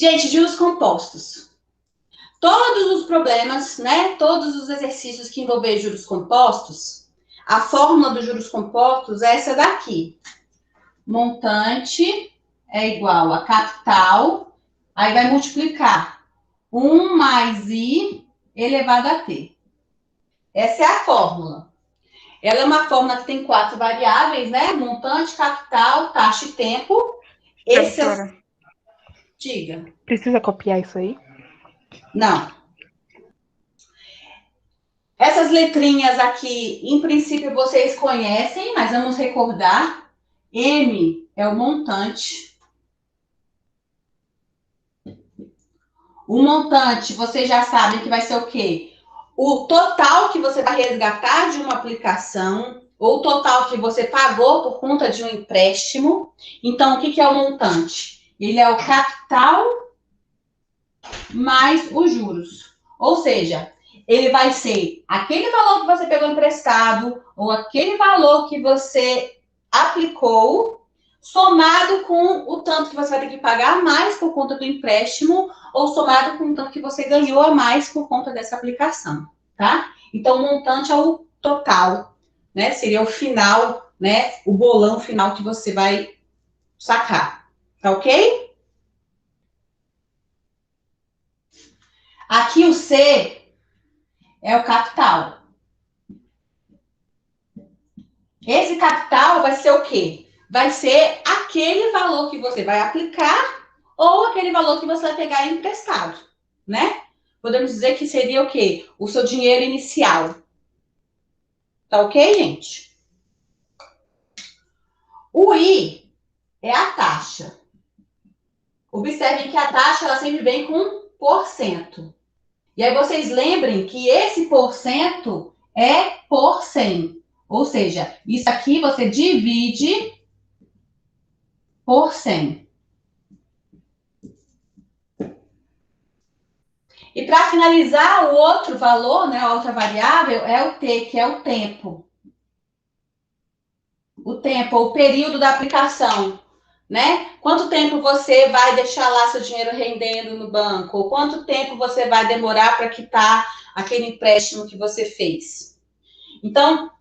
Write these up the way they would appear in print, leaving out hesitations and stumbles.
Gente, juros compostos. Todos os problemas, né? Todos os exercícios que envolver juros compostos, a fórmula dos juros compostos é essa daqui. Montante é igual a capital, aí vai multiplicar 1 mais I elevado a T. Essa é a fórmula. Ela é uma fórmula que tem 4 variáveis, né? Montante, capital, taxa e tempo. Esse é... Diga. Precisa copiar isso aí? Não. Essas letrinhas aqui, em princípio, vocês conhecem, mas vamos recordar. M é o montante. O montante, vocês já sabem que vai ser o quê? O total que você vai resgatar de uma aplicação, ou o total que você pagou por conta de um empréstimo. Então, o que é o montante? Ele é o capital mais os juros. Ou seja, ele vai ser aquele valor que você pegou emprestado, ou aquele valor que você aplicou, somado com o tanto que você vai ter que pagar a mais por conta do empréstimo, ou somado com o tanto que você ganhou a mais por conta dessa aplicação, tá? Então, o montante é o total, né? Seria o final, né? O bolão final que você vai sacar, tá ok? Aqui o C é o capital. Esse capital vai ser o quê? Vai ser aquele valor que você vai aplicar ou aquele valor que você vai pegar emprestado, né? Podemos dizer que seria o quê? O seu dinheiro inicial. Tá ok, gente? O I é a taxa. Observem que a taxa ela sempre vem com porcento. E aí vocês lembrem que esse porcento é por 100. Ou seja, isso aqui você divide por 100. E para finalizar, o outro valor, né, a outra variável, é o T, que é o tempo. O tempo, o período da aplicação, né? Quanto tempo você vai deixar lá seu dinheiro rendendo no banco? Ou quanto tempo você vai demorar para quitar aquele empréstimo que você fez? Então,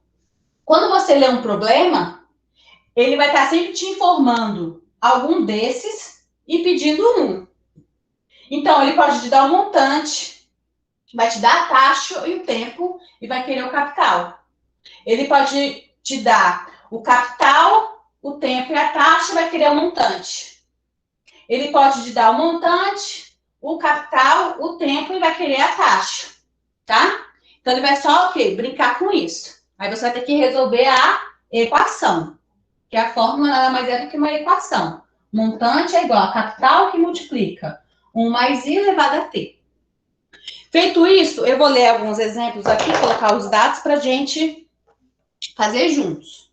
quando você lê um problema, ele vai estar sempre te informando algum desses e pedindo um. Então, ele pode te dar um montante, vai te dar a taxa e o tempo e vai querer o capital. Ele pode te dar o capital, o tempo e a taxa, vai querer o montante. Ele pode te dar o montante, o capital, o tempo e vai querer a taxa, tá? Então, ele vai só, brincar com isso. Aí você vai ter que resolver a equação, que a fórmula nada mais é do que uma equação. Montante é igual a capital que multiplica 1 mais I elevado a T. Feito isso, eu vou ler alguns exemplos aqui, colocar os dados para a gente fazer juntos.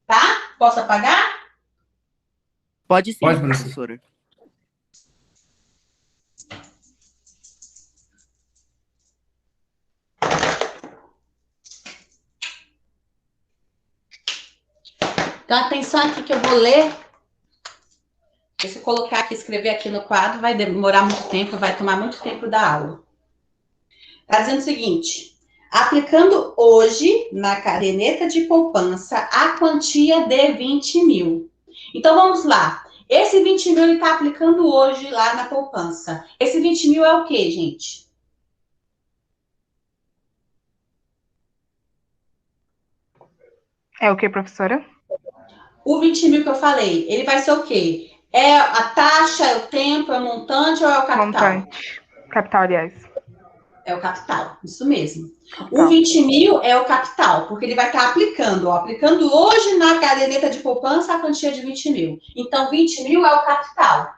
Tá? Posso apagar? Pode sim, Pode, professora. Então, atenção aqui que eu vou ler. Se eu colocar aqui, escrever aqui no quadro, vai demorar muito tempo, vai tomar muito tempo da aula. Está dizendo o seguinte: aplicando hoje na caderneta de poupança a quantia de 20 mil. Então, vamos lá. Esse 20 mil ele está aplicando hoje lá na poupança. Esse 20 mil é o quê, gente? É o que, professora? O 20 mil que eu falei, ele vai ser o quê? É a taxa, é o tempo, é o montante ou é o capital? Montante. Capital, aliás. É o capital, isso mesmo. Capital. O 20 mil é o capital, porque ele vai estar aplicando, ó, aplicando hoje na caderneta de poupança a quantia de 20 mil. Então, 20 mil é o capital.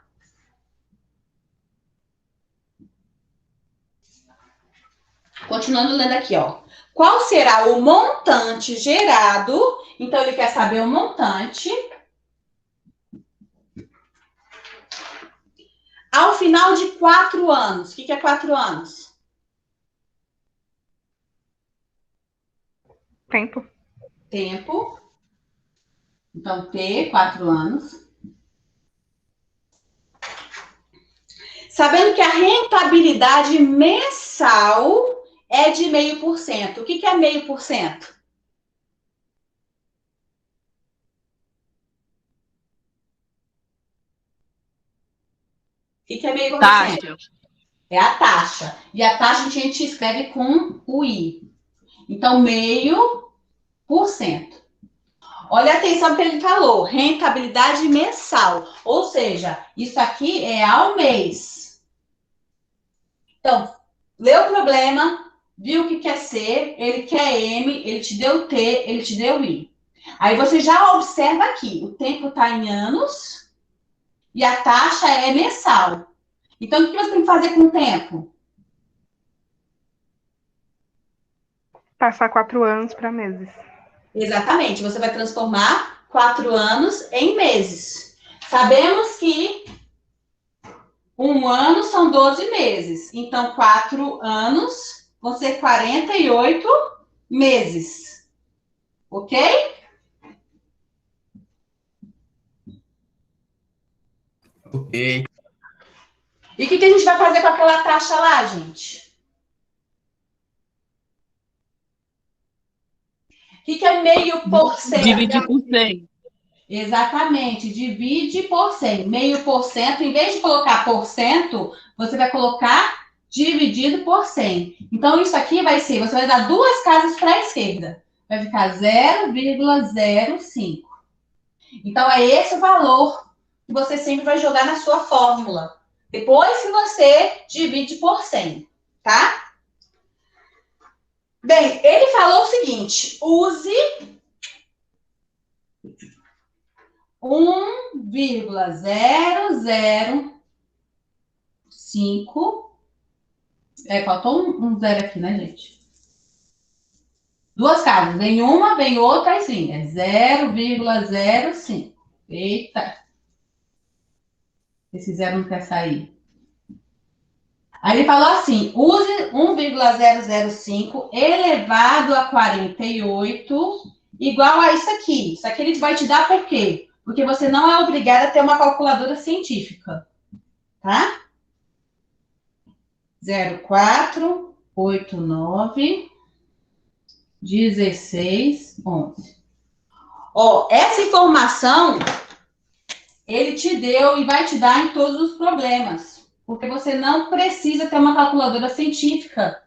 Continuando lendo aqui, ó. Qual será o montante gerado? Então, ele quer saber o montante ao final de 4 anos. O que é 4 anos? Tempo. Tempo. Então, T, 4 anos. Sabendo que a rentabilidade mensal é de 0,5%. O que é 0,5%? O que é 0,5%? Taxa. É a taxa. E a taxa a gente escreve com o I. Então, 0,5%. Olha a atenção que ele falou, rentabilidade mensal. Ou seja, isso aqui é ao mês. Então, leu o problema, viu o que quer ser, ele quer M, ele te deu T, ele te deu I. Aí você já observa aqui, o tempo está em anos e a taxa é mensal. Então, o que você tem que fazer com o tempo? Passar 4 anos para meses. Exatamente, você vai transformar 4 anos em meses. Sabemos que um ano são 12 meses, então 4 anos vão ser 48 meses. Ok? Ok. E o que a gente vai fazer com aquela taxa lá, gente? O que é 0,5%? Dividir por 100. Exatamente, divide por 100. 0,5%, em vez de colocar por cento, você vai colocar dividido por 100. Então, isso aqui vai ser, você vai dar 2 casas para a esquerda. Vai ficar 0,05. Então, é esse o valor que você sempre vai jogar na sua fórmula. Depois que você divide por 100, tá? Bem, ele falou o seguinte, use 1,005. Faltou um zero aqui, né, gente? 2 casas. Vem uma, vem outra, assim. É 0,05. Eita. Esse zero não quer sair. Aí ele falou assim, use 1,005 elevado a 48 igual a isso aqui. Isso aqui ele vai te dar por quê? Porque você não é obrigado a ter uma calculadora científica. Tá? 0489 16 11. Ó, essa informação ele te deu e vai te dar em todos os problemas, porque você não precisa ter uma calculadora científica.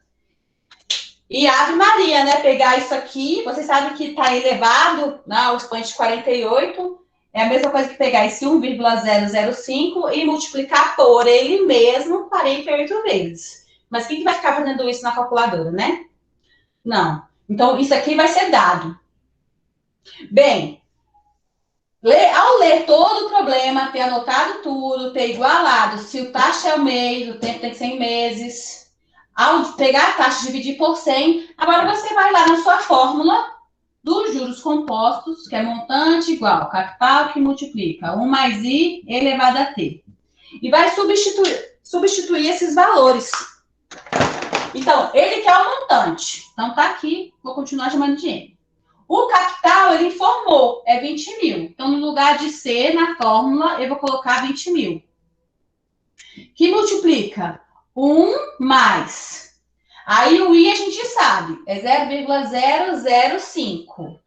E Ave Maria, né? Pegar isso aqui, você sabe que está elevado, né, o expoente de 48, é a mesma coisa que pegar esse 1,005 e multiplicar por ele mesmo 48 vezes. Mas quem que vai ficar fazendo isso na calculadora, né? Não. Então, isso aqui vai ser dado. Bem, ao ler todo o problema, ter anotado tudo, ter igualado, se o taxa é o mês, o tempo tem que ser em meses, ao pegar a taxa e dividir por 100, agora você vai lá na sua fórmula dos juros compostos, que é montante igual capital que multiplica 1 mais I elevado a T. E vai substituir esses valores. Então, ele quer o montante. Então, tá aqui, vou continuar chamando de M. O capital, ele informou, é 20 mil. Então, no lugar de C, na fórmula, eu vou colocar 20 mil. Que multiplica 1 mais. Aí, o I a gente sabe, é 0,005.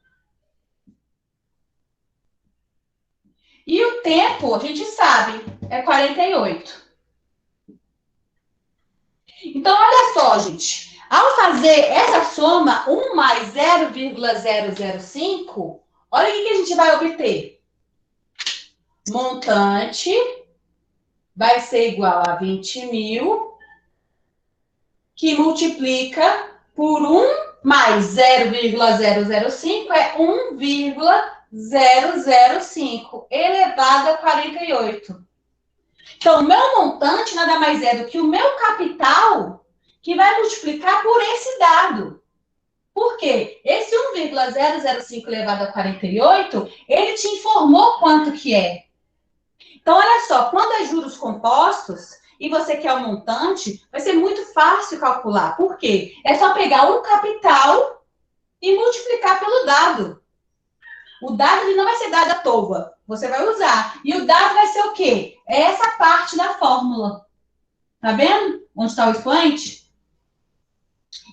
E o tempo, a gente sabe, é 48. Então, olha só, gente. Ao fazer essa soma, 1 mais 0,005, olha o que a gente vai obter. Montante vai ser igual a 20 mil, que multiplica por 1 mais 0,005 é 1,005 elevado a 48. Então, o meu montante nada mais é do que o meu capital que vai multiplicar por esse dado. Por quê? Esse 1,005 elevado a 48, ele te informou quanto que é. Então, olha só, quando é juros compostos e você quer o montante, vai ser muito fácil calcular. Por quê? É só pegar um capital e multiplicar pelo dado. O dado ele não vai ser dado à toa. Você vai usar. E o dado vai ser o quê? É essa parte da fórmula. Tá vendo onde está o expoente?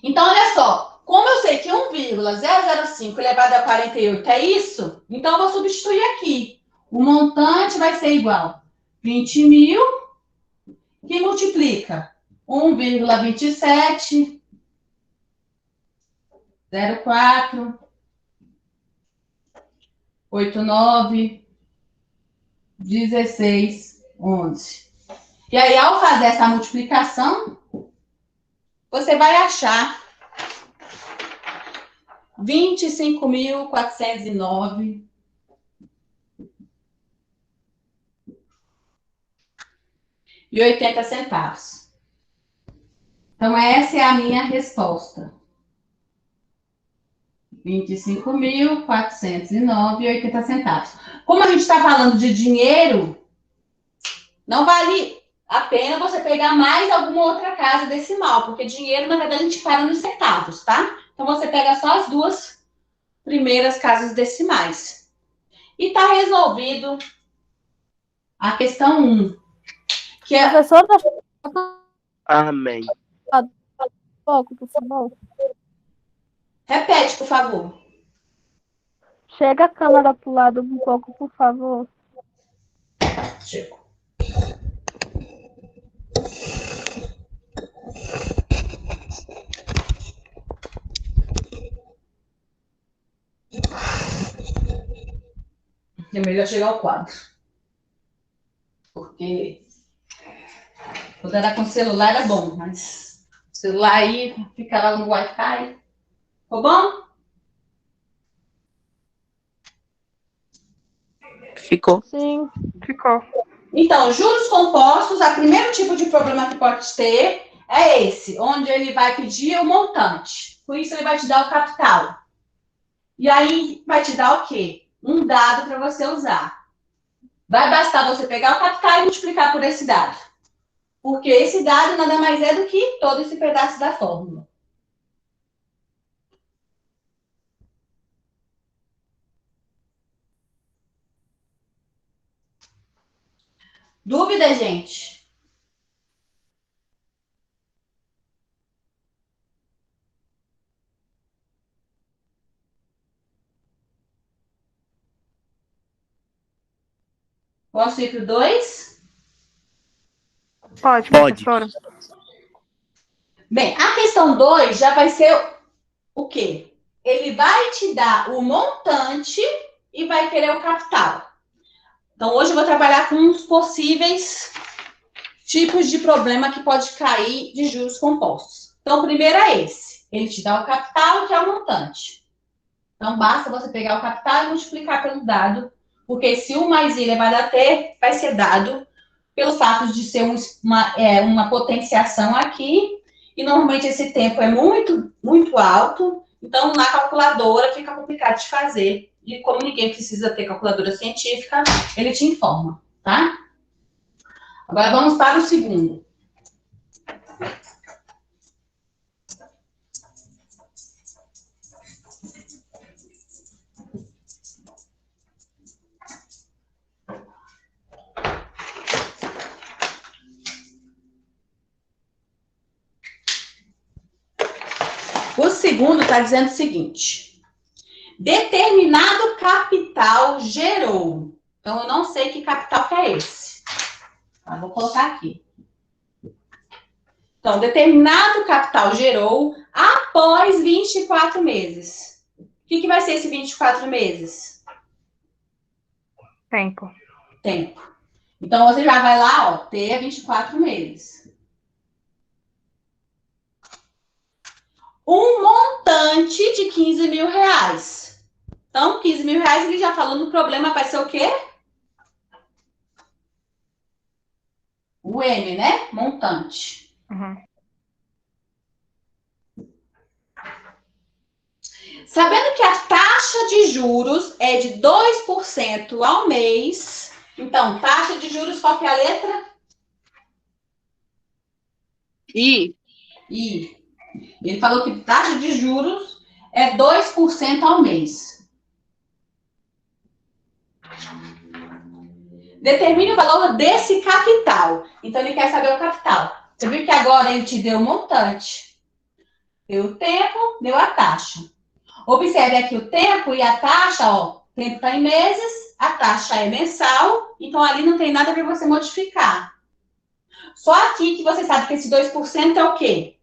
Então, olha só. Como eu sei que 1,005 elevado a 48 é isso, então eu vou substituir aqui. O montante vai ser igual a 20 mil, que multiplica 1,27, 04, 89, 16, 11. E aí, ao fazer essa multiplicação, você vai achar 25.409,80. Então, essa é a minha resposta. 25.409,80. Como a gente está falando de dinheiro, não vale a pena você pegar mais alguma outra casa decimal, porque dinheiro, na verdade, a gente para nos centavos, tá? Então, você pega só as duas primeiras casas decimais. E está resolvido a questão 1, que é... Professora, Amém. pouco, por favor. Repete, por favor. Chega a câmera pro lado um pouco, por favor. Chego. É melhor chegar ao quadro. Porque quando era com celular era bom, mas o celular aí fica lá no Wi-Fi. Ficou bom? Ficou. Sim. Ficou. Então, juros compostos, o primeiro tipo de problema que pode ter é esse, onde ele vai pedir o montante. Com isso, ele vai te dar o capital. E aí, vai te dar o quê? Um dado para você usar. Vai bastar você pegar o capital e multiplicar por esse dado. Porque esse dado nada mais é do que todo esse pedaço da fórmula. Dúvida, gente? Posso ir para o 2? Pode, Pode. professora. Bem, a questão 2 já vai ser o quê? Ele vai te dar o montante e vai querer o capital. Então, hoje eu vou trabalhar com os possíveis tipos de problema que pode cair de juros compostos. Então, o primeiro é esse. Ele te dá o capital, que é o montante. Então, basta você pegar o capital e multiplicar pelo dado, porque se 1 mais I elevado a T vai ser dado pelo fato de ser uma potenciação aqui, e normalmente esse tempo é muito, muito alto, então na calculadora fica complicado de fazer. E como ninguém precisa ter calculadora científica, ele te informa, tá? Agora vamos para o segundo. O segundo está dizendo o seguinte: determinado capital gerou. Então, eu não sei que capital que é esse. Tá, vou colocar aqui. Então, determinado capital gerou após 24 meses. O que vai ser esse 24 meses? Tempo. Tempo. Então, você já vai lá, ó, ter 24 meses. Um montante de 15 mil reais. Então, 15 mil reais, ele já falou no problema, vai ser o quê? O M, né? Montante. Uhum. Sabendo que a taxa de juros é de 2% ao mês, então, taxa de juros, qual que é a letra? I. I. Ele falou que taxa de juros é 2% ao mês. Determine o valor desse capital. Então, ele quer saber o capital. Você viu que agora ele te deu o montante. Deu o tempo, deu a taxa. Observe aqui o tempo e a taxa, ó. O tempo está em meses, a taxa é mensal, então ali não tem nada para você modificar. Só aqui que você sabe que esse 2% é o quê?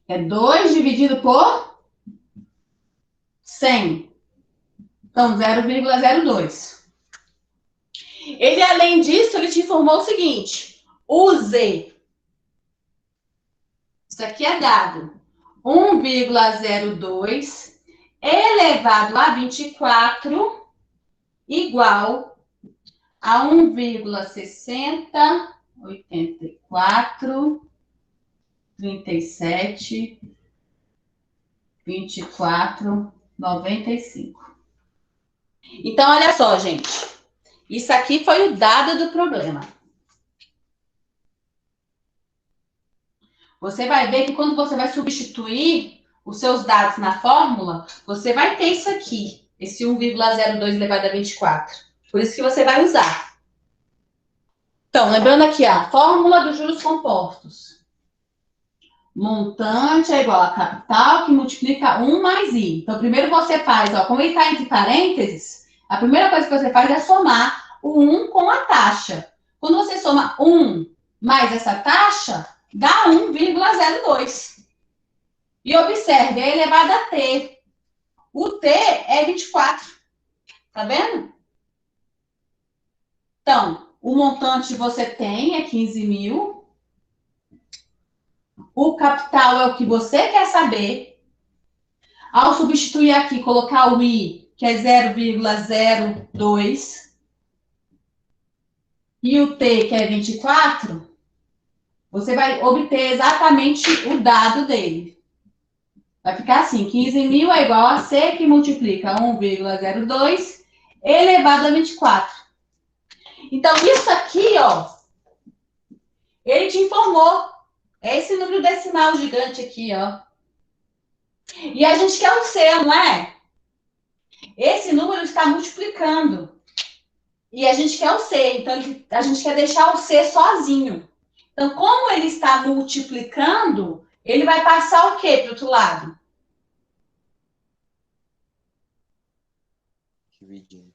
É 2 dividido por 100. Então, 0,02. Ele, além disso, ele te informou o seguinte. Use. Isso aqui é dado. 1,02 elevado a 24 igual a 1,60, 84, 37, 24, 95. Então, olha só, gente. Isso aqui foi o dado do problema. Você vai ver que quando você vai substituir os seus dados na fórmula, você vai ter isso aqui, esse 1,02 elevado a 24. Por isso que você vai usar. Então, lembrando aqui, a fórmula dos juros compostos. Montante é igual a capital que multiplica 1 mais I. Então, primeiro você faz, ó, como ele está entre parênteses, a primeira coisa que você faz é somar o 1 com a taxa. Quando você soma 1 mais essa taxa, dá 1,02. E observe, é elevado a T. O T é 24. Tá vendo? Então, o montante você tem é 15 mil. O capital é o que você quer saber. Ao substituir aqui, colocar o I, que é 0,02, e o T, que é 24, você vai obter exatamente o dado dele. Vai ficar assim, 15 mil é igual a C, que multiplica 1,02 elevado a 24. Então, isso aqui, ó, ele te informou. É esse número decimal gigante aqui, ó. E a gente quer o C, não é? Esse número está multiplicando. E a gente quer o C. Então, a gente quer deixar o C sozinho. Então, como ele está multiplicando, ele vai passar o quê para o outro lado? Dividindo.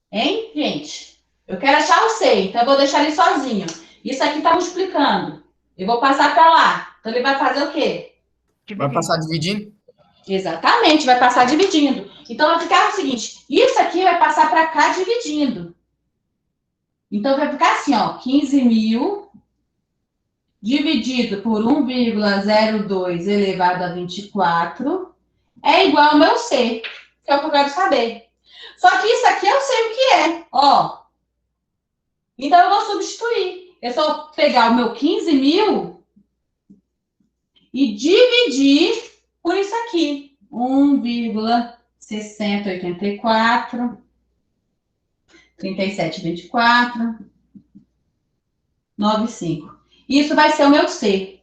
Hein, gente? Eu quero achar o C, então eu vou deixar ele sozinho. Isso aqui está multiplicando. Eu vou passar para lá. Então, ele vai fazer o quê? Vai passar dividindo? Exatamente, vai passar dividindo. Então, vai ficar o seguinte, isso aqui vai passar para cá dividindo. Então, vai ficar assim, ó, 15 mil dividido por 1,02 elevado a 24 é igual ao meu C, que é o que eu quero saber. Só que isso aqui eu sei o que é, ó. Então, eu vou substituir. É só pegar o meu 15 mil e dividir por isso aqui. 1,6084, 3724, 95. Isso vai ser o meu C.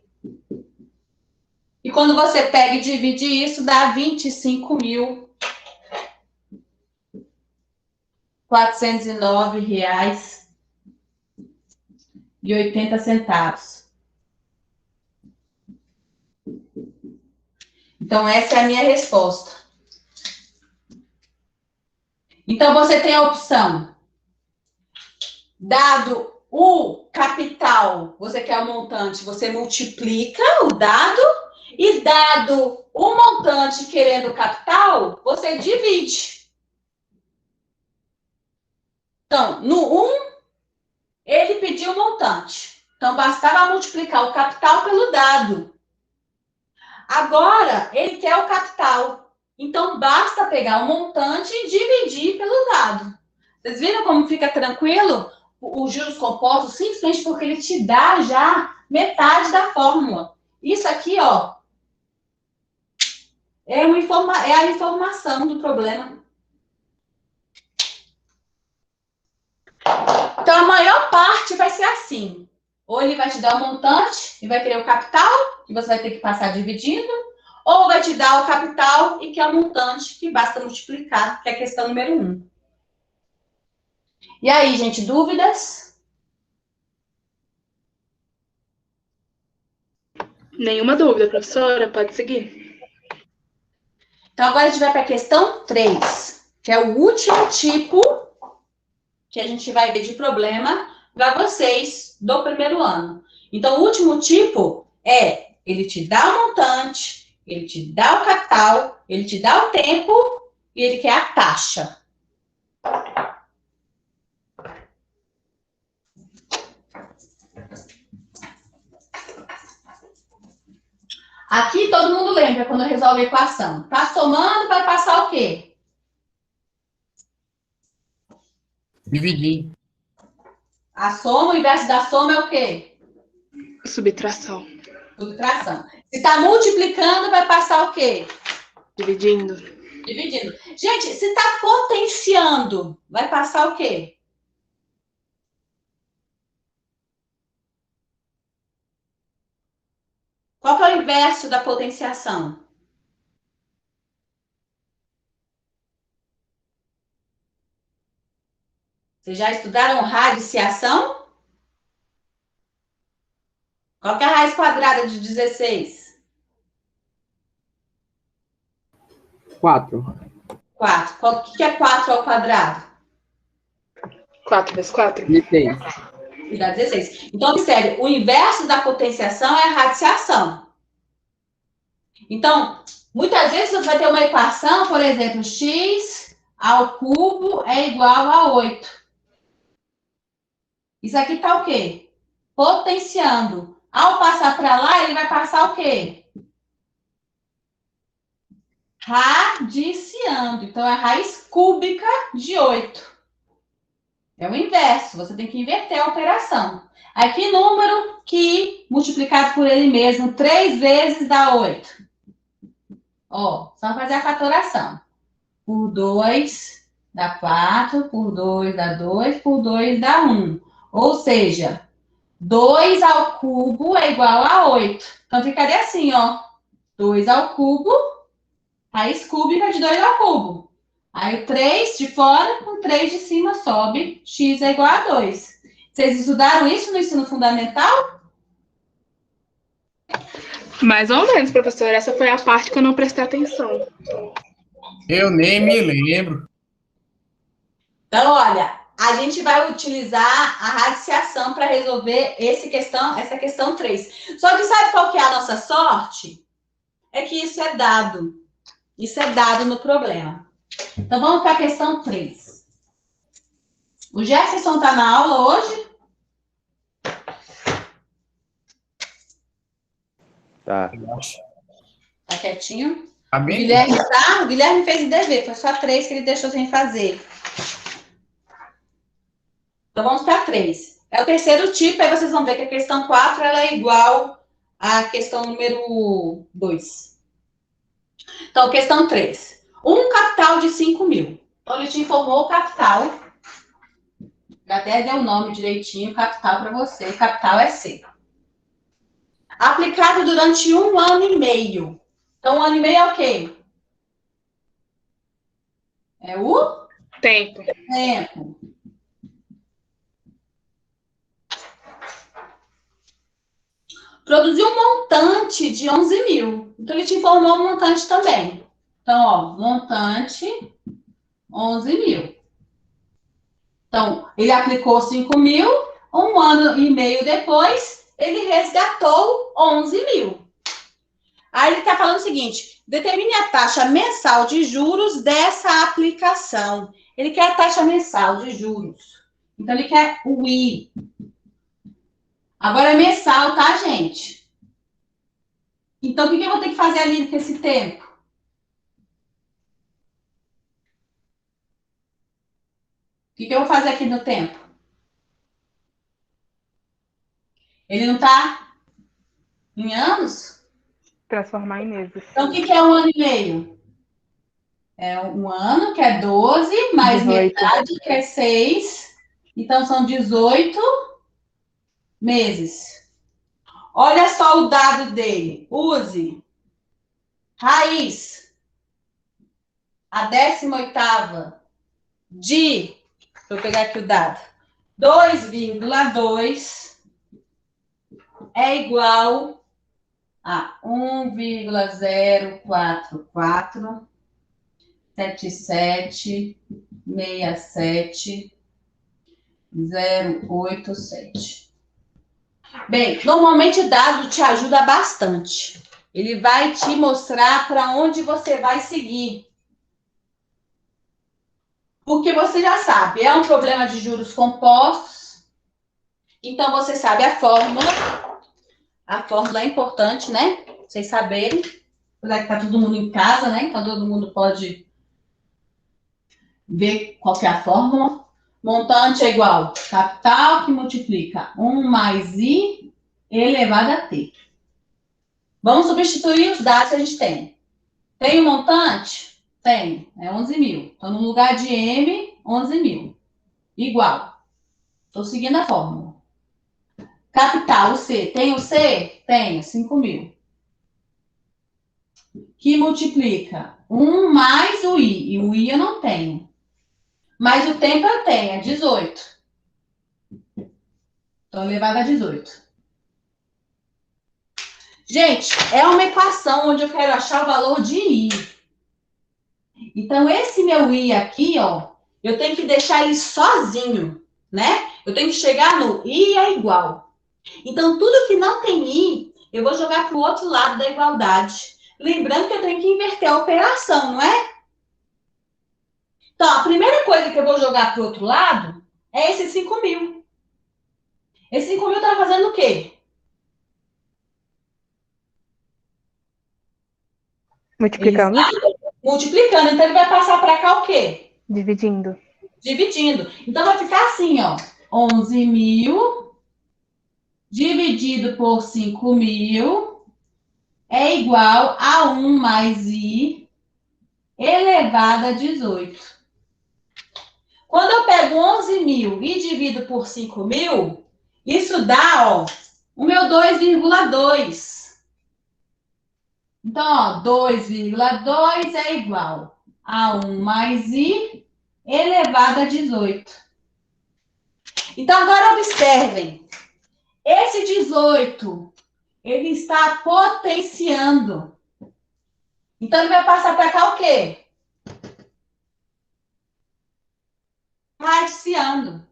E quando você pega e divide isso, dá 25.409 reais e 80 centavos. Então, essa é a minha resposta. Então, você tem a opção. Dado o capital, você quer o montante, você multiplica o dado. E dado o montante querendo o capital, você divide. Então, no 1, ele pediu o montante. Então, bastava multiplicar o capital pelo dado. Agora, ele quer o capital. Então, basta pegar o montante e dividir pelo dado. Vocês viram como fica tranquilo os juros compostos? Simplesmente porque ele te dá já metade da fórmula. Isso aqui, ó, é a informação do problema. Então, a maior parte vai ser assim. Ou ele vai te dar o montante e vai querer o capital, que você vai ter que passar dividindo, ou vai te dar o capital e que é o montante que basta multiplicar, que é a questão número 1. E aí, gente, dúvidas? Nenhuma dúvida, professora, pode seguir. Então, agora a gente vai para a questão 3, que é o último tipo que a gente vai ver de problema para vocês do primeiro ano. Então, o último tipo é, ele te dá o montante, ele te dá o capital, ele te dá o tempo e ele quer a taxa. Aqui todo mundo lembra quando resolve a equação. Tá somando, vai passar o quê? Dividir. A soma, o inverso da soma é o quê? Subtração. Subtração. Se está multiplicando, vai passar o quê? Dividindo. Dividindo. Gente, se está potenciando, vai passar o quê? Qual que é o inverso da potenciação? Vocês já estudaram radiciação? Qual que é a raiz quadrada de 16? 4. 4. O que é 4 ao quadrado? 4 vezes 4? 16. E dá 16. Então, observe, o inverso da potenciação é a radiciação. Então, muitas vezes você vai ter uma equação, por exemplo, x ao cubo é igual a 8. Isso aqui está o quê? Potenciando. Ao passar para lá, ele vai passar o quê? Radiciando. Então, é a raiz cúbica de 8. É o inverso. Você tem que inverter a operação. Aqui, número que, multiplicado por ele mesmo, 3 vezes dá 8. Ó, só fazer a fatoração. Por 2 dá 4, por 2 dá 2, por 2 dá 1. Ou seja, 2 ao cubo é igual a 8. Então, ficaria assim, ó. 2 ao cubo, raiz cúbica de 2 ao cubo. Aí, o 3 de fora com 3 de cima sobe, x é igual a 2. Vocês estudaram isso no ensino fundamental? Mais ou menos, professora. Essa foi a parte que eu não prestei atenção. Eu nem me lembro. Então, olha, a gente vai utilizar a radiciação para resolver essa questão 3. Só que sabe qual que é a nossa sorte? É que isso é dado. Isso é dado no problema. Então, vamos para a questão 3. O Jefferson está na aula hoje? Tá. Tá quietinho? Tá O bem? Guilherme tá? O Guilherme fez o dever, foi só 3 que ele deixou sem fazer. Então, vamos para 3. É o terceiro tipo, aí vocês vão ver que a questão 4 ela é igual à questão número 2. Então, questão 3. Um capital de 5 mil. Então, ele te informou o capital. Já até deu o nome direitinho, capital para você. O capital é C. Aplicado durante 1 ano e meio. Então, 1 ano e meio é o quê? É o Tempo. tempo. Produziu um montante de 11 mil. Então, ele te informou o montante também. Então, ó, montante 11 mil. Então, ele aplicou 5 mil, 1 ano e meio depois, ele resgatou 11 mil. Aí ele está falando o seguinte, determine a taxa mensal de juros dessa aplicação. Ele quer a taxa mensal de juros. Então, ele quer o I. Agora é mensal, tá, gente? Então, o que eu vou ter que fazer ali com esse tempo? O que eu vou fazer aqui no tempo? Ele não está em anos? Transformar em meses. Então, o que é 1 ano e meio? É 1 ano, que é 12, mais 18. metade, que é 6. Então, são 18 meses. Olha só o dado dele. Use raiz, a 18ª, de eu pegar aqui o dado. 2,2 é igual a 1,04447767,087. Bem, normalmente o dado te ajuda bastante. Ele vai te mostrar para onde você vai seguir. Porque você já sabe, é um problema de juros compostos. Então, você sabe a fórmula. A fórmula é importante, né? Vocês saberem. Apesar que tá todo mundo em casa, né? Então, todo mundo pode ver qual que é a fórmula. Montante é igual capital que multiplica 1 mais I elevado a T. Vamos substituir os dados que a gente tem. Tem o montante? Tem. É 11 mil. Então, no lugar de M, 11 mil. Igual. Estou seguindo a fórmula. Capital, o C. Tem o C? Tem. 5 mil. Que multiplica 1 mais o I. E o I eu não tenho. Mas o tempo eu tenho. É 18. Então, elevado a 18. Gente, é uma equação onde eu quero achar o valor de I. Então, esse meu I aqui, ó, eu tenho que deixar ele sozinho, né? Eu tenho que chegar no I é igual. Então, tudo que não tem I, eu vou jogar para o outro lado da igualdade. Lembrando que eu tenho que inverter a operação, não é? Então, a primeira coisa que eu vou jogar para o outro lado é esse 5 mil. Esse 5 mil está fazendo o quê? Multiplicando. Multiplicando. Então, ele vai passar para cá o quê? Dividindo. Dividindo. Então, vai ficar assim, ó. 11 mil dividido por 5 mil é igual a 1 mais I elevado a 18. Quando eu pego 11 mil e divido por 5 mil, isso dá, ó, o meu 2,2. Então, ó, 2,2 é igual a 1 mais I elevado a 18. Então, agora observem. Esse 18, ele está potenciando. Então, ele vai passar para cá o quê? Radiciando.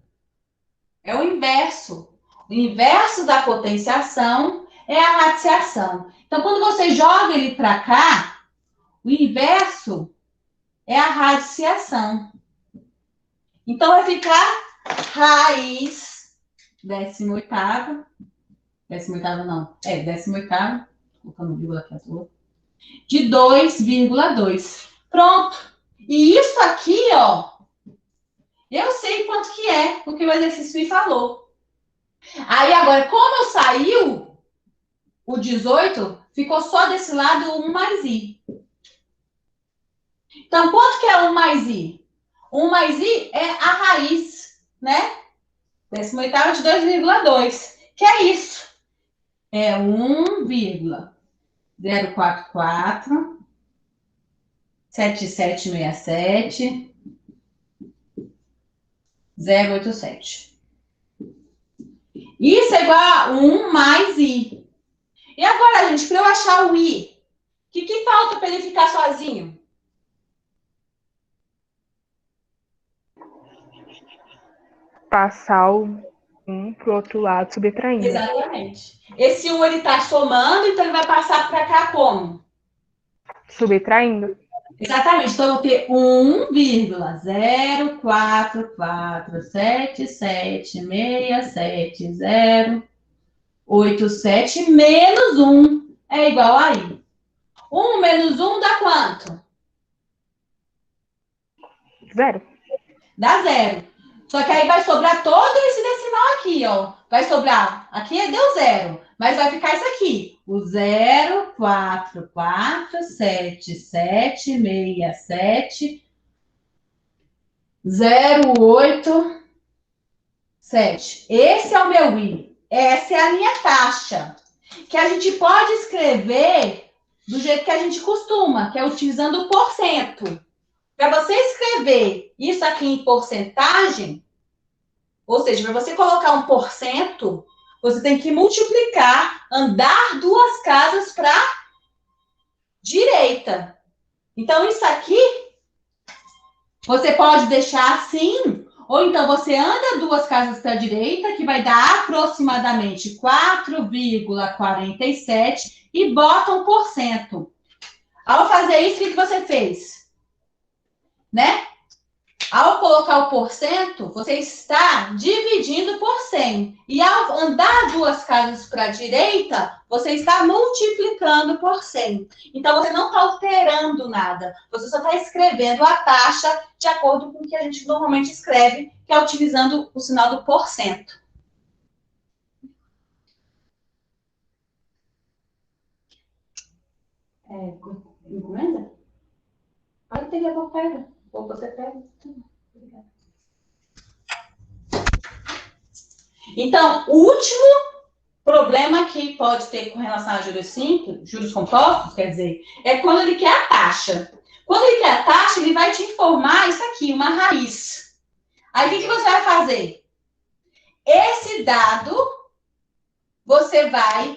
É o inverso. O inverso da potenciação é a radiciação. Então, quando você joga ele para cá, o inverso é a radiciação. Então, vai ficar raiz 18ª. 18ª não. 18ª. Colocando vírgula aqui à toa. De 2,2. Pronto. E isso aqui, ó, eu sei quanto que é, porque o exercício me falou. Aí, agora, como saiu o 18, ficou só desse lado 1 mais I. Então, quanto que é 1 mais I? 1 mais I é a raiz, né? 18ª de 2,2. Que é isso? É 1,044 7767 087. Isso é igual a 1 mais I. E agora, gente, para eu achar o I, o que falta para ele ficar sozinho? Passar o um pro outro lado, subtraindo. Exatamente. Esse 1 ele está somando, então ele vai passar para cá como? Subtraindo. Exatamente. Então, eu vou ter 1,04447767,087 menos 1 é igual a I. 1 menos 1 dá quanto? 0. Dá 0. Só que aí vai sobrar todo esse decimal aqui, ó. Vai sobrar, aqui deu 0, mas vai ficar isso aqui. O 0447767,087. Esse é o meu I. Essa é a minha taxa. Que a gente pode escrever do jeito que a gente costuma, que é utilizando o porcento. Para você escrever isso aqui em porcentagem, Ou seja, para você colocar 1%, você tem que multiplicar, andar 2 casas para a direita. Então, isso aqui, você pode deixar assim, ou então você anda 2 casas para a direita, que vai dar aproximadamente 4,47 e bota 1%. Ao fazer isso, o que você fez? Né? Ao colocar o porcento, você está dividindo por 100. E ao andar 2 casas para a direita, você está multiplicando por 100. Então, você não está alterando nada. Você só está escrevendo a taxa de acordo com o que a gente normalmente escreve, que é utilizando o sinal do porcento. Encomenda? Pode pegar a pega. Ou você pega. Então, o último problema que pode ter com relação a juros simples, juros compostos, quer dizer, é quando ele quer a taxa. Quando ele quer a taxa, ele vai te informar isso aqui, uma raiz. Aí, o que você vai fazer? Esse dado, você vai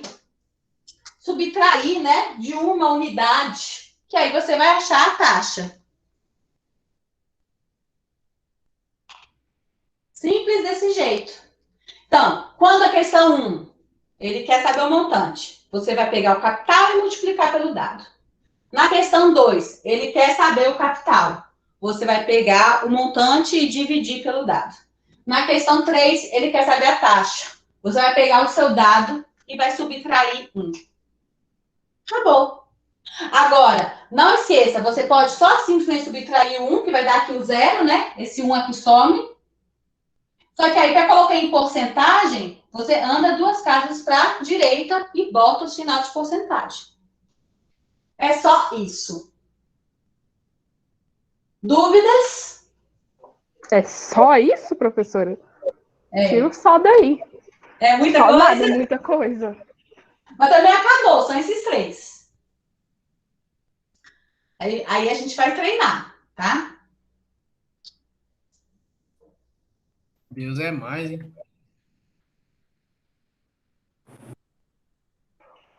subtrair, né, de uma unidade, que aí você vai achar a taxa. Simples desse jeito. Então, quando a questão 1, ele quer saber o montante, você vai pegar o capital e multiplicar pelo dado. Na questão 2, ele quer saber o capital. Você vai pegar o montante e dividir pelo dado. Na questão 3, ele quer saber a taxa. Você vai pegar o seu dado e vai subtrair 1. Acabou. Agora, não esqueça, você pode só simplesmente subtrair 1, que vai dar aqui o 0, né? Esse 1 aqui some. Só que aí, para colocar em porcentagem, você anda 2 casas para a direita e bota o sinal de porcentagem. É só isso. Dúvidas? É só isso, professora? É. Tiro só daí. É muita Só coisa. nada, muita coisa. Mas também acabou, são esses 3. Aí a gente vai treinar, tá? Deus é mais, hein?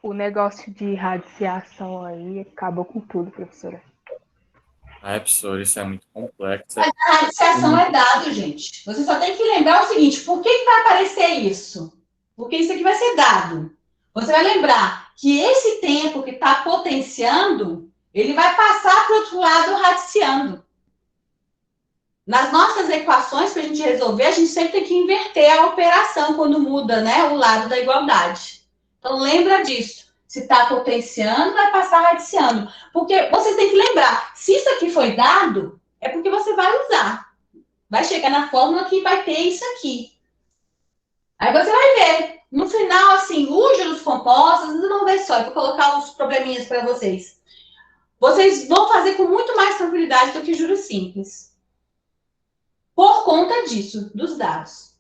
O negócio de radiação aí acabou com tudo, professora. Ai, professor, isso é muito complexo. A radiação é dado, gente. Você só tem que lembrar o seguinte, por que vai aparecer isso? Porque isso aqui vai ser dado. Você vai lembrar que esse tempo que está potenciando, ele vai passar para o outro lado radiciando. Nas nossas equações, para a gente resolver, a gente sempre tem que inverter a operação quando muda, né, o lado da igualdade. Então, lembra disso. Se está potenciando, vai passar radiciando. Porque você tem que lembrar, se isso aqui foi dado, é porque você vai usar. Vai chegar na fórmula que vai ter isso aqui. Aí você vai ver. No final, assim, os juros compostos, vocês vão ver só. Eu vou colocar uns probleminhas para vocês. Vocês vão fazer com muito mais tranquilidade do que juros simples. Por conta disso, dos dados.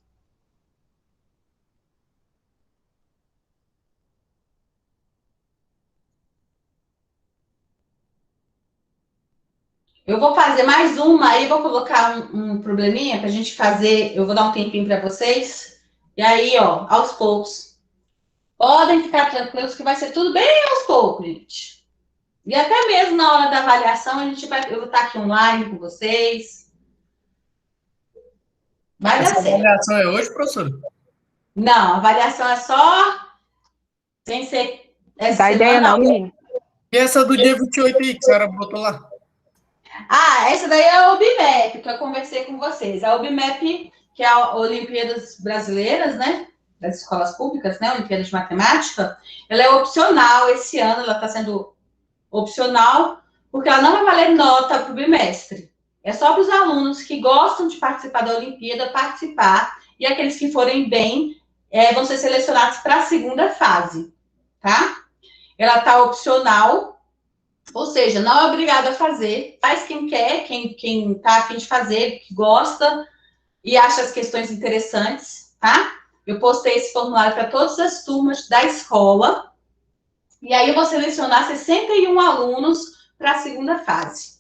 Eu vou fazer mais uma, aí vou colocar um probleminha para a gente fazer. Eu vou dar um tempinho para vocês. E aí, ó, aos poucos. Podem ficar tranquilos que vai ser tudo bem aos poucos, gente. E até mesmo na hora da avaliação, eu vou estar aqui online com vocês. Vai dar Essa certo. avaliação é hoje, professor? Não, a avaliação é só sem ser. Dá ideia não, menino. E essa do dia 28 aí, que a senhora botou lá? Ah, essa daí é a OBMEP, que eu conversei com vocês. A OBMEP, que é a Olimpíadas Brasileiras, né? Das escolas públicas, né? Olimpíadas de Matemática. Ela é opcional esse ano, ela está sendo opcional, porque ela não vai valer nota para o bimestre. É só para os alunos que gostam de participar da Olimpíada participar, e aqueles que forem bem vão ser selecionados para a segunda fase, tá? Ela está opcional, ou seja, não é obrigado a fazer, faz quem quer, quem está a fim de fazer, que gosta e acha as questões interessantes, tá? Eu postei esse formulário para todas as turmas da escola, e aí eu vou selecionar 61 alunos para a segunda fase.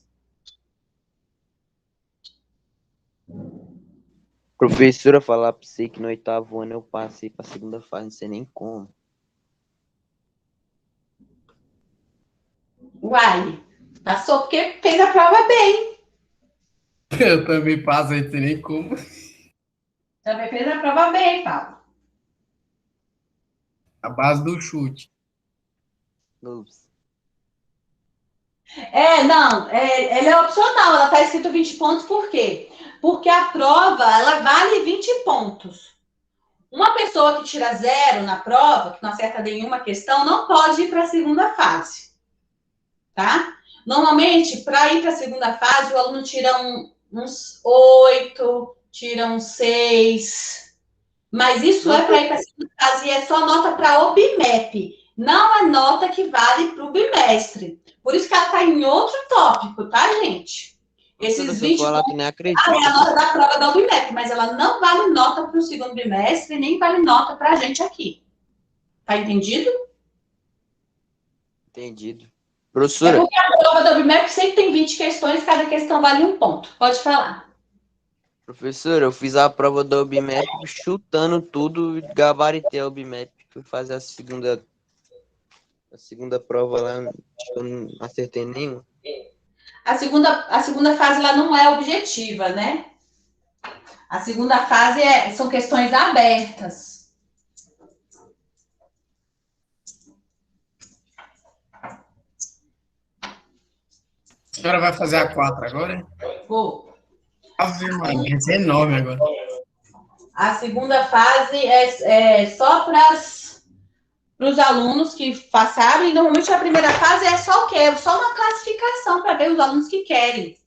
Professora, falar pra você que no 8º ano eu passei pra segunda fase, não sei nem como. Uai, passou porque fez a prova bem. Eu também passo aí, sem nem como. Também fez a prova bem, Paulo. A base do chute. Ups. Não, ela é opcional, ela está escrito 20 pontos, por quê? Porque a prova, ela vale 20 pontos. Uma pessoa que tira 0 na prova, que não acerta nenhuma questão, não pode ir para a segunda fase, tá? Normalmente, para ir para a segunda fase, o aluno tira uns 8, tira uns 6, mas isso é para ir para a segunda fase e é só nota para o BIMEP, não é nota que vale para o bimestre. Por isso que ela está em outro tópico, tá, gente? Esses 20 falar pontos que nem acredito. é a nota da prova da UBMEP, mas ela não vale nota para o segundo bimestre, nem vale nota para a gente aqui. Tá entendido? Entendido. É Professora, porque a prova da UBMEP sempre tem 20 questões, cada questão vale 1 ponto. Pode falar. professora, eu fiz a prova da OBMEP chutando tudo, gabaritei a OBMEP. Fui fazer a segunda prova lá, acho que eu não acertei nenhuma. A segunda fase ela não é objetiva, né? A segunda fase são questões abertas. A senhora vai fazer a 4 agora, hein? Vou. Ave Maria, esse é enorme agora. A segunda fase é só para os alunos que passaram, e normalmente a primeira fase é só o quê? É só uma classificação para ver os alunos que querem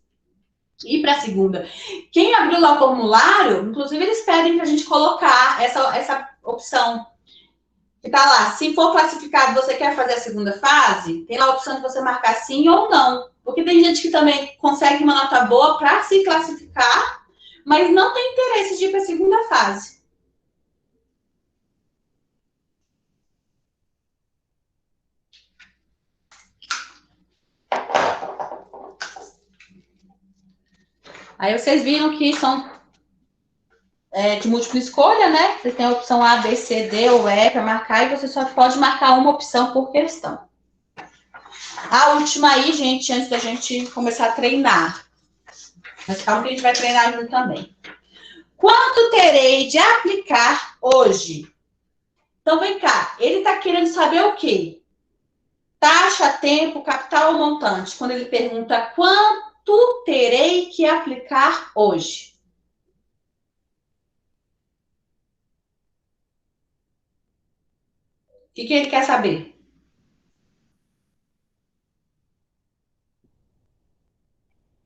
ir para a segunda. Quem abriu lá o formulário, inclusive eles pedem para a gente colocar essa opção que tá lá. Se for classificado, você quer fazer a segunda fase, tem lá a opção de você marcar sim ou não. Porque tem gente que também consegue uma nota boa para se classificar, mas não tem interesse de ir para a segunda fase. Aí vocês viram que são de múltipla escolha, né? Você tem a opção A, B, C, D ou E para marcar, e você só pode marcar uma opção por questão. A última aí, gente, antes da gente começar a treinar. Mas calma que a gente vai treinar junto também. Quanto terei de aplicar hoje? Então, vem cá. Ele está querendo saber o quê? Taxa, tempo, capital ou montante? Quando ele pergunta quanto terei que aplicar hoje? O que ele quer saber?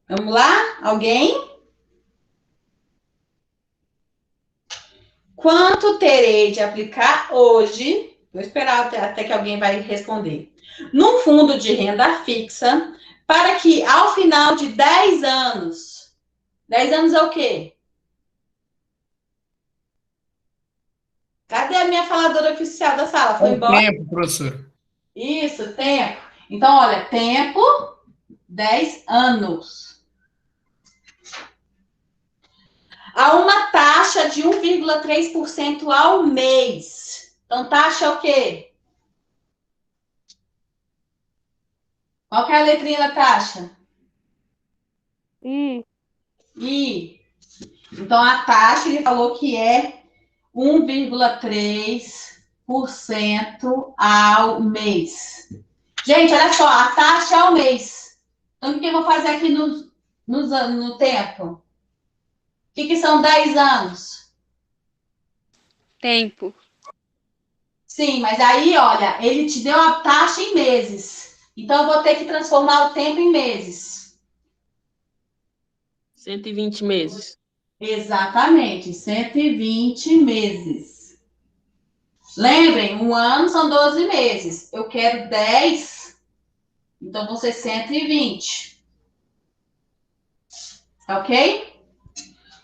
Vamos lá? Alguém? Quanto terei de aplicar hoje? Vou esperar até que alguém vai responder. Num fundo de renda fixa, para que ao final de 10 anos, 10 anos é o quê? Cadê a minha faladora oficial da sala? Foi embora? Tempo, professor. Isso, tempo. Então, olha, tempo, 10 anos. A uma taxa de 1,3% ao mês. Então, taxa é o quê? Qual que é a letrinha da taxa? I. Então, a taxa, ele falou que é 1,3% ao mês. Gente, olha só, a taxa é ao mês. Então, o que eu vou fazer aqui no tempo? O que são 10 anos? Tempo. Sim, mas aí, olha, ele te deu a taxa em meses. Então, eu vou ter que transformar o tempo em meses. 120 meses. Exatamente, 120 meses. Lembrem, um ano são 12 meses. Eu quero 10, então vão ser 120. Ok?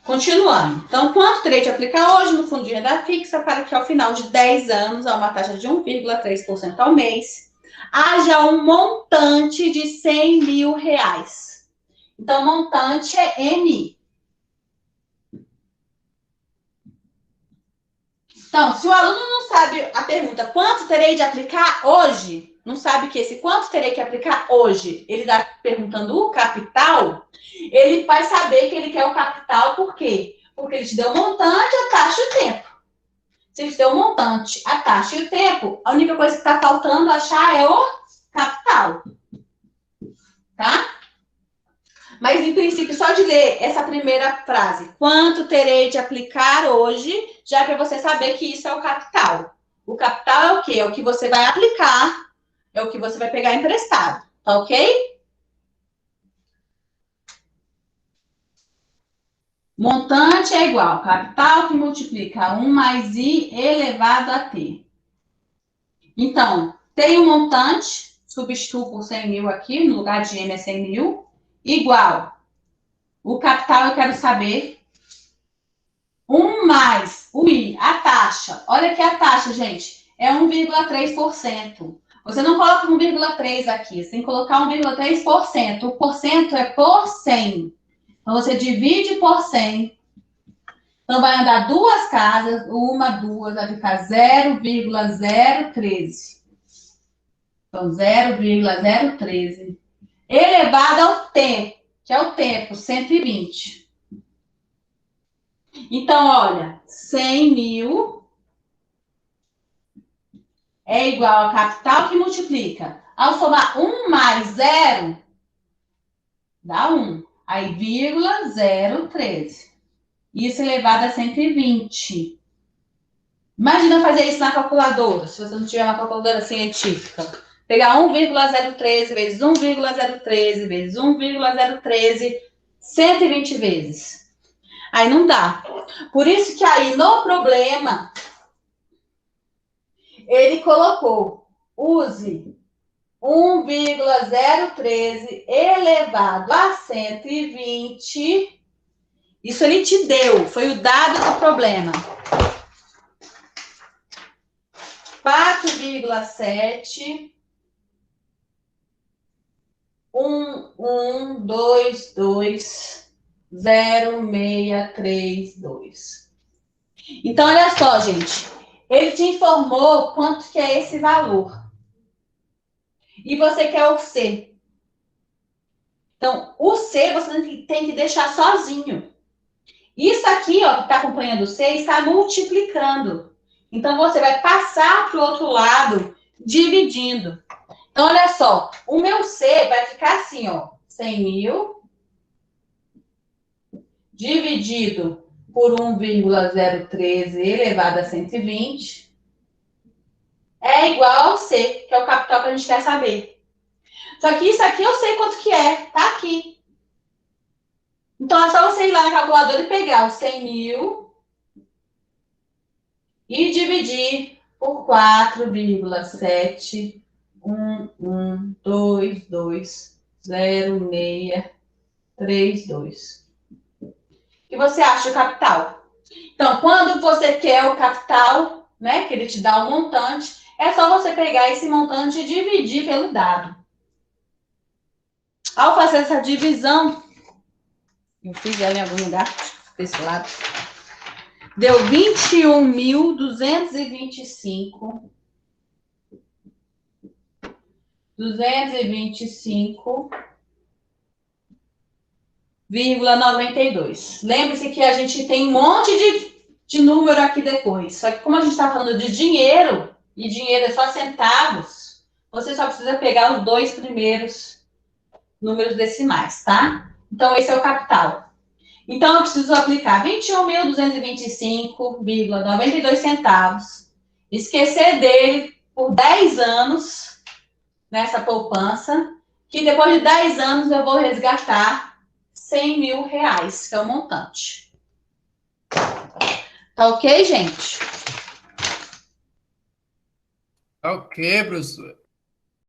Continuando. Então, quanto terei de aplicar hoje no fundo de renda fixa para que ao final de 10 anos, a uma taxa de 1,3% ao mês, haja um montante de 100 mil reais. Então, montante é MI. Então, se o aluno não sabe a pergunta, quanto terei de aplicar hoje? Não sabe que esse quanto terei que aplicar hoje, ele está perguntando o capital, ele vai saber que ele quer o capital, por quê? Porque ele te deu o montante, a taxa e o tempo. Se ele te deu o montante, a taxa e o tempo, a única coisa que está faltando achar é o capital. Tá? Mas, em princípio, só de ler essa primeira frase, quanto terei de aplicar hoje, já para você saber que isso é o capital. O capital é o quê? É o que você vai aplicar, é o que você vai pegar emprestado, tá ok? Montante é igual capital que multiplica 1 mais I elevado a T. Então, tem um montante, substituo por 100 mil aqui, no lugar de M é 100 mil, igual. O capital eu quero saber. 1 mais o I, a taxa. Olha aqui a taxa, gente. É 1,3%. Você não coloca 1,3 aqui. Você tem que colocar 1,3%. O porcento é por 100. Então, você divide por 100. Então, vai andar duas casas. Uma, duas, vai ficar 0,013. Então, 0,013. Elevado ao tempo, que é o tempo, 120. Então, olha, 100 mil é igual a capital que multiplica. Ao somar 1 mais 0, dá 1. Aí, vírgula 013. Isso elevado a 120. Imagina fazer isso na calculadora, se você não tiver uma calculadora científica. Pegar 1,013 vezes 1,013 vezes 1,013, 120 vezes. Aí não dá. Por isso que aí no problema, ele colocou, use 1,013 elevado a 120. Isso ele te deu, foi o dado do problema. 4,7 11220632. Então, olha só, gente. Ele te informou quanto que é esse valor. E você quer o C. Então, o C você tem que deixar sozinho. Isso aqui, ó, que está acompanhando o C, está multiplicando. Então, você vai passar para o outro lado, dividindo. Então, olha só. O meu C vai ficar assim, ó. 100 mil dividido por 1,013 elevado a 120 é igual ao C, que é o capital que a gente quer saber. Só que isso aqui eu sei quanto que é. Tá aqui. Então, é só você ir lá na calculadora e pegar os 100 mil e dividir por 4,711220632. E você acha o capital. Então, quando você quer o capital, né, que ele te dá o montante, é só você pegar esse montante e dividir pelo dado. Ao fazer essa divisão, eu fiz ela em algum lugar, desse lado, deu 21.225. 225,92. Lembre-se que a gente tem um monte de número aqui depois. Só que como a gente está falando de dinheiro, e dinheiro é só centavos, você só precisa pegar os dois primeiros números decimais, tá? Então, esse é o capital. Então, eu preciso aplicar 21.225,92 centavos. Esquecer dele por 10 anos nessa poupança, que depois de 10 anos eu vou resgatar 100 mil reais, que é o montante. Tá ok, gente? Ok, professor.